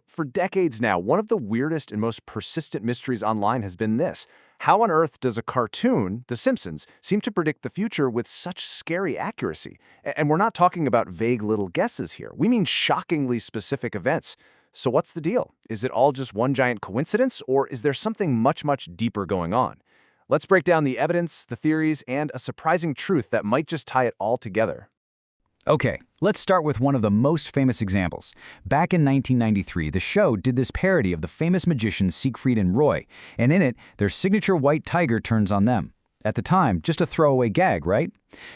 For decades now, one of the weirdest and most persistent mysteries online has been this. How on earth does a cartoon, The Simpsons, seem to predict the future with such scary accuracy? And we're not talking about vague little guesses here. We mean shockingly specific events. So what's the deal? Is it all just one giant coincidence, or is there something much, much deeper going on? Let's break down the evidence, the theories, and a surprising truth that might just tie it all together. Okay, let's start with one of the most famous examples. Back in 1993, the show did this parody of the famous magicians Siegfried and Roy, and in it, their signature white tiger turns on them. At the time, just a throwaway gag, right?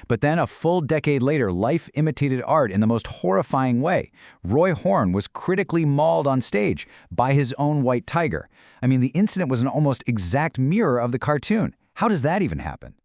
But then a full decade later, life imitated art in the most horrifying way. Roy Horn was critically mauled on stage by his own white tiger. I mean, the incident was an almost exact mirror of the cartoon. How does that even happen?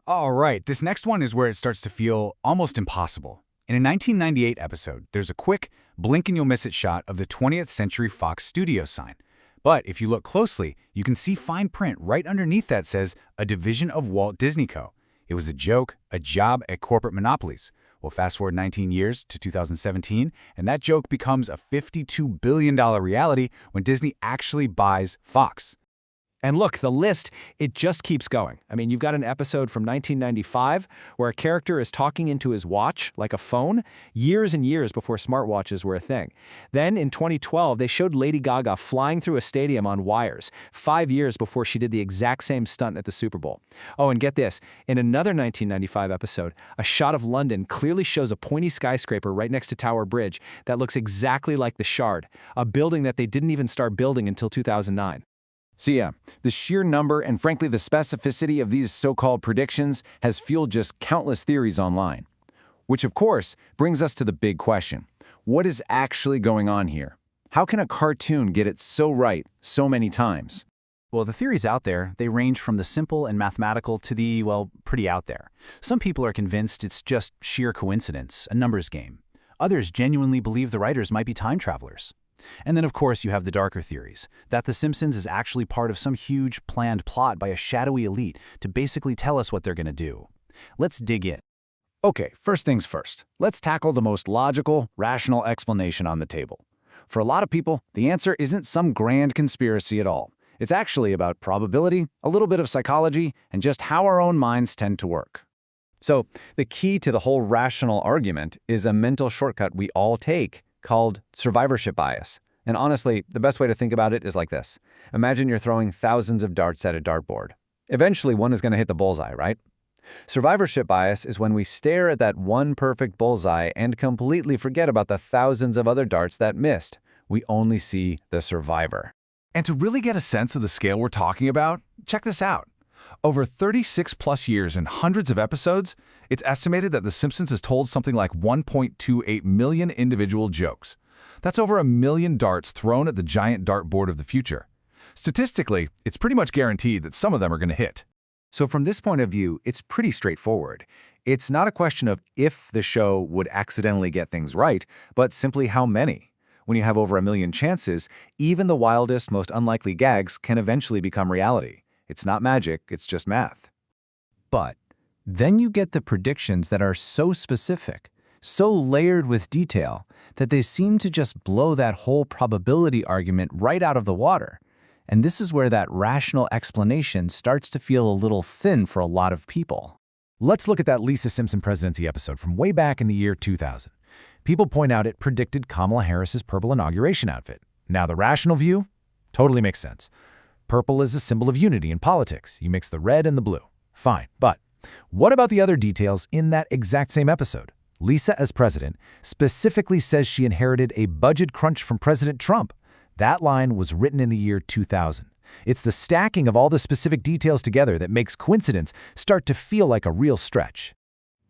All right, this next one is where it starts to feel almost impossible. In a 1998 episode, there's a quick, blink-and-you'll-miss-it shot of the 20th Century Fox Studios sign. But if you look closely, you can see fine print right underneath that says, a division of Walt Disney Co. It was a joke, a job at corporate monopolies. Well, fast forward 19 years to 2017, and that joke becomes a $52 billion reality when Disney actually buys Fox. And look, the list, it just keeps going. I mean, you've got an episode from 1995 where a character is talking into his watch, like a phone, years and years before smartwatches were a thing. Then in 2012, they showed Lady Gaga flying through a stadium on wires, 5 years before she did the exact same stunt at the Super Bowl. Oh, and get this, in another 1995 episode, a shot of London clearly shows a pointy skyscraper right next to Tower Bridge that looks exactly like the Shard, a building that they didn't even start building until 2009. So yeah, the sheer number and frankly the specificity of these so-called predictions has fueled just countless theories online. Which of course brings us to the big question. What is actually going on here? How can a cartoon get it so right so many times? Well, the theories out there, they range from the simple and mathematical to the, well, pretty out there. Some people are convinced it's just sheer coincidence, a numbers game. Others genuinely believe the writers might be time travelers. And then, of course, you have the darker theories, that The Simpsons is actually part of some huge, planned plot by a shadowy elite to basically tell us what they're going to do. Let's dig in. Okay, first things first. Let's tackle the most logical, rational explanation on the table. For a lot of people, the answer isn't some grand conspiracy at all. It's actually about probability, a little bit of psychology, and just how our own minds tend to work. So, the key to the whole rational argument is a mental shortcut we all take called survivorship bias. And honestly, the best way to think about it is like this. Imagine you're throwing thousands of darts at a dartboard. Eventually, one is going to hit the bullseye, right? Survivorship bias is when we stare at that one perfect bullseye and completely forget about the thousands of other darts that missed. We only see the survivor. And to really get a sense of the scale we're talking about, check this out. Over 36-plus years and hundreds of episodes, it's estimated that The Simpsons has told something like 1.28 million individual jokes. That's over 1 million darts thrown at the giant dartboard of the future. Statistically, it's pretty much guaranteed that some of them are going to hit. So from this point of view, it's pretty straightforward. It's not a question of if the show would accidentally get things right, but simply how many. When you have over 1 million chances, even the wildest, most unlikely gags can eventually become reality. It's not magic, it's just math. But then you get the predictions that are so specific, so layered with detail, that they seem to just blow that whole probability argument right out of the water. And this is where that rational explanation starts to feel a little thin for a lot of people. Let's look at that Lisa Simpson presidency episode from way back in the year 2000. People point out it predicted Kamala Harris's purple inauguration outfit. Now, the rational view totally makes sense. Purple is a symbol of unity in politics. You mix the red and the blue. Fine, but what about the other details in that exact same episode? Lisa, as president, specifically says she inherited a budget crunch from President Trump. That line was written in the year 2000. It's the stacking of all the specific details together that makes coincidence start to feel like a real stretch.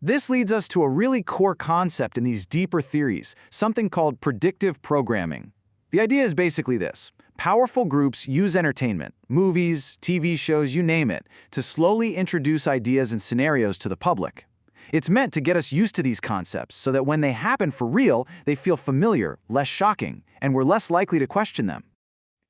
This leads us to a really core concept in these deeper theories, something called predictive programming. The idea is basically this. Powerful groups use entertainment, movies, TV shows, you name it, to slowly introduce ideas and scenarios to the public. It's meant to get us used to these concepts so that when they happen for real, they feel familiar, less shocking, and we're less likely to question them.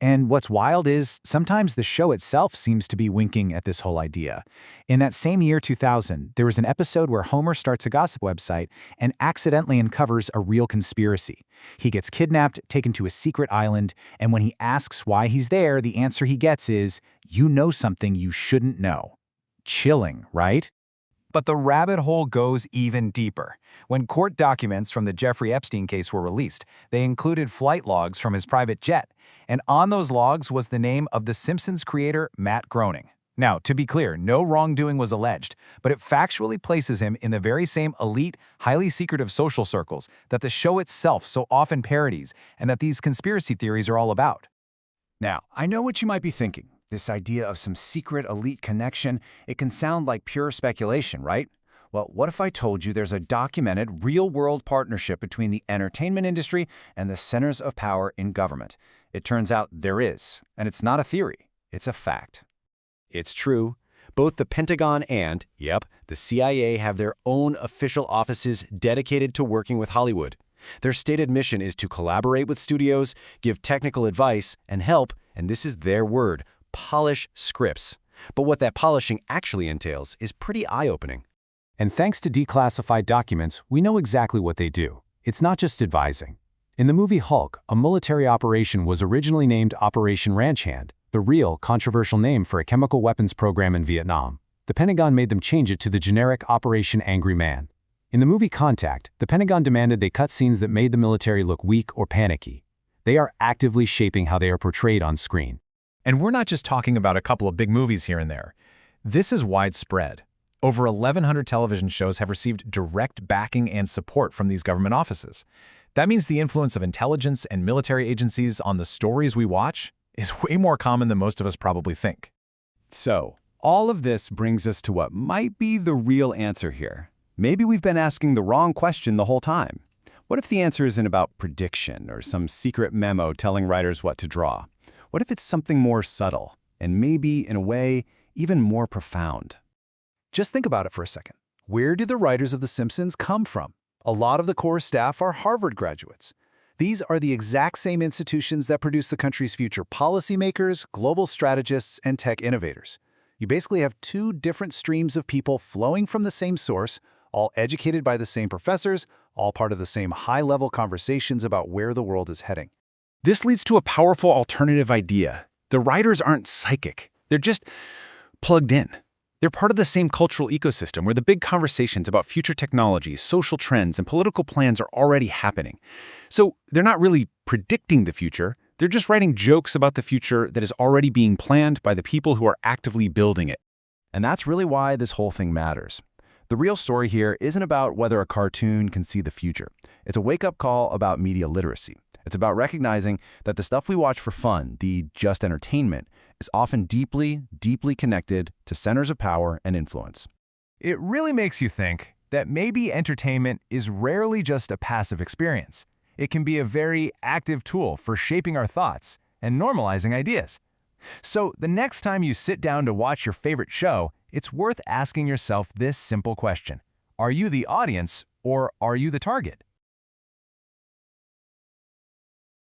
And what's wild is sometimes the show itself seems to be winking at this whole idea. In that same year 2000, there was an episode where Homer starts a gossip website and accidentally uncovers a real conspiracy. He gets kidnapped, taken to a secret island, and when he asks why he's there, the answer he gets is, "You know something you shouldn't know." Chilling, right? But the rabbit hole goes even deeper. When court documents from the Jeffrey Epstein case were released, they included flight logs from his private jet. And on those logs was the name of the Simpsons creator, Matt Groening. Now, to be clear, no wrongdoing was alleged, but it factually places him in the very same elite, highly secretive social circles that the show itself so often parodies and that these conspiracy theories are all about. Now, I know what you might be thinking. This idea of some secret elite connection, it can sound like pure speculation, right? Well, what if I told you there's a documented, real-world partnership between the entertainment industry and the centers of power in government? It turns out there is, and it's not a theory, it's a fact. It's true. Both the Pentagon and, the CIA have their own official offices dedicated to working with Hollywood. Their stated mission is to collaborate with studios, give technical advice, and help, and this is their word, polish scripts. But what that polishing actually entails is pretty eye-opening. And thanks to declassified documents, we know exactly what they do. It's not just advising. In the movie Hulk, a military operation was originally named Operation Ranch Hand, the real, controversial name for a chemical weapons program in Vietnam. The Pentagon made them change it to the generic Operation Angry Man. In the movie Contact, the Pentagon demanded they cut scenes that made the military look weak or panicky. They are actively shaping how they are portrayed on screen. And we're not just talking about a couple of big movies here and there. This is widespread. Over 1,100 television shows have received direct backing and support from these government offices. That means the influence of intelligence and military agencies on the stories we watch is way more common than most of us probably think. So, all of this brings us to what might be the real answer here. Maybe we've been asking the wrong question the whole time. What if the answer isn't about prediction or some secret memo telling writers what to draw? What if it's something more subtle and maybe, in a way, even more profound? Just think about it for a second. Where do the writers of The Simpsons come from? A lot of the core staff are Harvard graduates. These are the exact same institutions that produce the country's future policymakers, global strategists, and tech innovators. You basically have two different streams of people flowing from the same source, all educated by the same professors, all part of the same high-level conversations about where the world is heading. This leads to a powerful alternative idea. The writers aren't psychic. They're just plugged in. They're part of the same cultural ecosystem where the big conversations about future technologies, social trends, and political plans are already happening. So they're not really predicting the future. They're just writing jokes about the future that is already being planned by the people who are actively building it. And that's really why this whole thing matters. The real story here isn't about whether a cartoon can see the future. It's a wake-up call about media literacy. It's about recognizing that the stuff we watch for fun, the just entertainment, is often deeply, deeply connected to centers of power and influence. It really makes you think that maybe entertainment is rarely just a passive experience. It can be a very active tool for shaping our thoughts and normalizing ideas. So the next time you sit down to watch your favorite show, it's worth asking yourself this simple question. Are you the audience or are you the target?